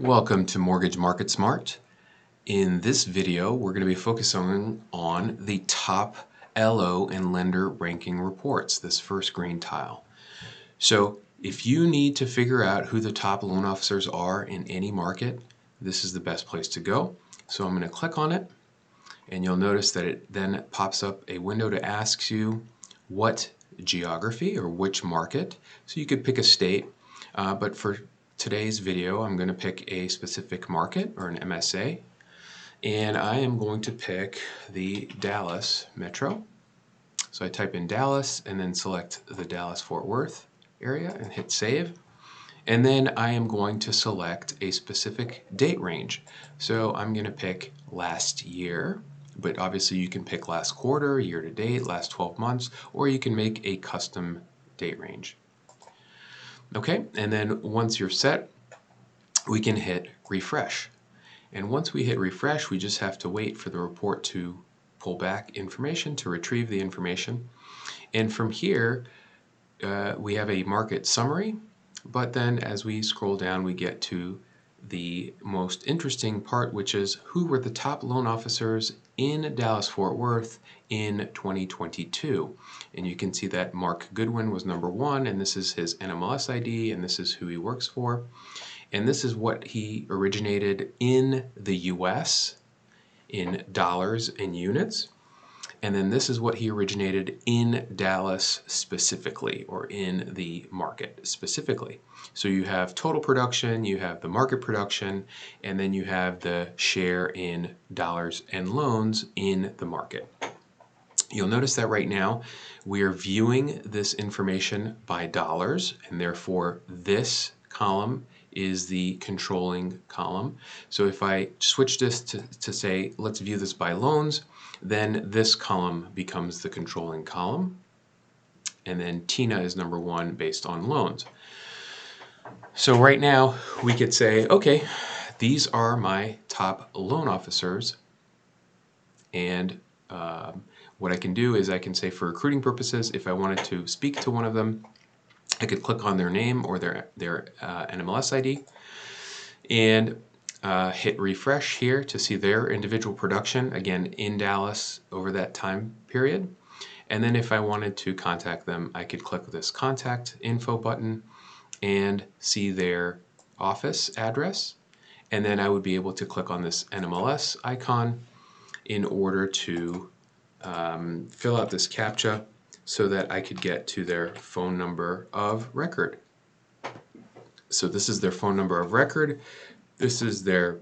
Welcome to Mortgage MarketSmart. In this video, we're going to be focusing on the top LO and lender ranking reports, this first green tile. So if you need to figure out who the top loan officers are in any market, this is the best place to go. So I'm going to click on it, and you'll notice that it then pops up a window to ask you what geography or which market. So you could pick a state, but for today's video, I'm going to pick a specific market or an MSA, and I am going to pick the Dallas Metro. So I type in Dallas and then select the Dallas-Fort Worth area and hit save. And then I am going to select a specific date range. So I'm going to pick last year, but obviously you can pick last quarter, year to date, last 12 months, or you can make a custom date range. Okay, and then once you're set, we can hit refresh. And once we hit refresh, we just have to wait for the report to pull back information, to retrieve the information. And from here, we have a market summary, but then as we scroll down, we get to the most interesting part, which is who were the top loan officers in Dallas-Fort Worth in 2022. And you can see that Mark Goodwin was #1, and this is his NMLS ID, and this is who he works for. And this is what he originated in the US in dollars and units. And then this is what he originated in Dallas specifically, or in the market specifically. So you have total production, you have the market production, and then you have the share in dollars and loans in the market. You'll notice that right now we are viewing this information by dollars, and therefore this column is the controlling column. So if I switch this to say, let's view this by loans, then this column becomes the controlling column. And then Tina is #1 based on loans. So right now we could say, okay, these are my top loan officers. And what I can do is I can say for recruiting purposes, if I wanted to speak to one of them, I could click on their name or their NMLS ID and hit refresh here to see their individual production, again, in Dallas over that time period. And then if I wanted to contact them, I could click this contact info button and see their office address. And then I would be able to click on this NMLS icon in order to fill out this CAPTCHA so that I could get to their phone number of record. So this is their phone number of record. This is their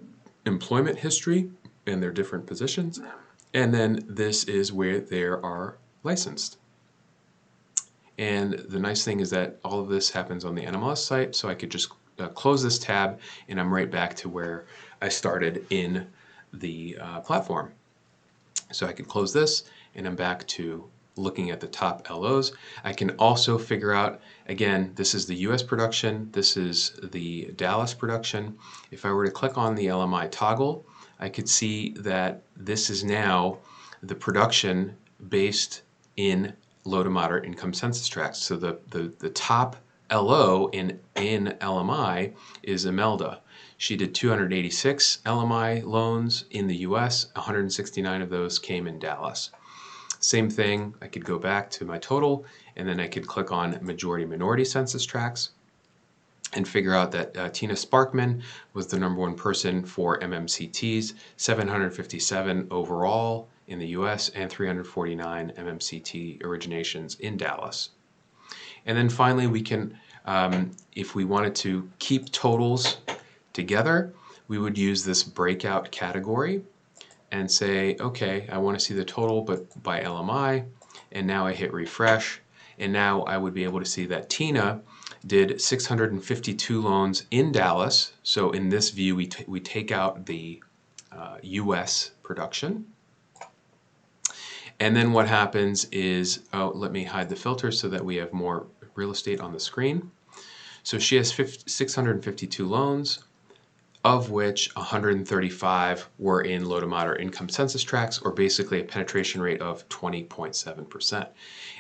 employment history and their different positions. And then this is where they are licensed. And the nice thing is that all of this happens on the NMLS site, so I could just close this tab and I'm right back to where I started in the platform. So I could close this and I'm back to looking at the top LOs. I can also figure out, again, this is the US production, this is the Dallas production. If I were to click on the LMI toggle, I could see that this is now the production based in low to moderate income census tracts. So the top LO in LMI is Imelda. She did 286 LMI loans in the US, 169 of those came in Dallas. Same thing, I could go back to my total and then I could click on majority minority census tracts and figure out that Tina Sparkman was the #1 person for MMCTs, 757 overall in the US and 349 MMCT originations in Dallas. And then finally we can, if we wanted to keep totals together, we would use this breakout category and say, okay, I want to see the total but by LMI, and now I hit refresh, and now I would be able to see that Tina did 652 loans in Dallas. So in this view, we take out the US production. And then what happens is, oh, let me hide the filter so that we have more real estate on the screen. So she has 652 loans, of which 135 were in low to moderate income census tracts, or basically a penetration rate of 20.7%.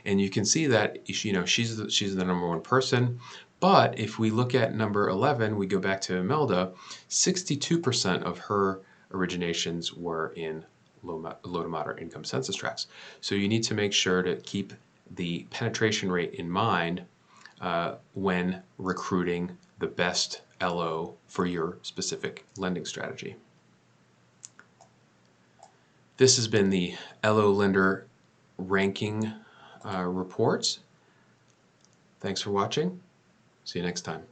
And you can see that she's the #1 person, But if we look at number 11, we go back to Imelda, 62% of her originations were in low to moderate income census tracts. So you need to make sure to keep the penetration rate in mind when recruiting the best LO for your specific lending strategy. This has been the LO lender ranking reports. Thanks for watching. See you next time.